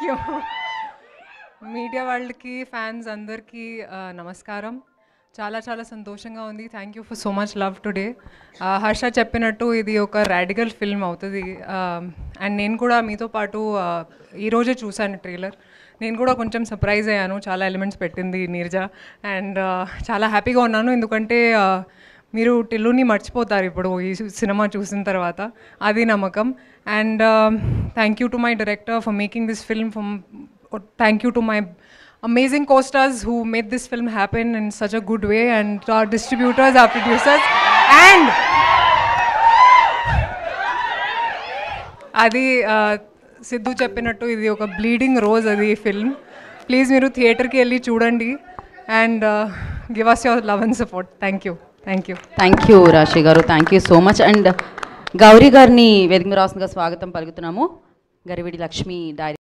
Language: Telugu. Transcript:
యూ. మీడియా వాళ్ళకి ఫ్యాన్స్ అందరికీ నమస్కారం. చాలా చాలా సంతోషంగా ఉంది. Thank you for so much love today. Harsha చెప్పినట్టు ఇది ఒక రాడికల్ ఫిల్మ్ అవుతుంది. అండ్ నేను కూడా మీతో పాటు ఈరోజే చూశాను ట్రైలర్. నేను కూడా కొంచెం సర్ప్రైజ్ అయ్యాను, చాలా ఎలిమెంట్స్ పెట్టింది నీరజ. అండ్ చాలా హ్యాపీగా ఉన్నాను, ఎందుకంటే మీరు టిల్లుని మర్చిపోతారు ఇప్పుడు ఈ సినిమా చూసిన తర్వాత, అది నమ్మకం. And thank you to my director for making this film. Thank you to my amazing co-stars who made this film happen in such a good way, and to our distributors, our producers, and adi Sidhu cheppinattu idi oka bleeding rose adi film. Please meeru theatre ki elli chudandi and give us your love and support. Thank you. Thank you Rashi garu, thank you so much. And Gauri garni vedika మీద రాస్తుందిగా స్వాగతం పలుకుతున్నాము. గరివిడి లక్ష్మి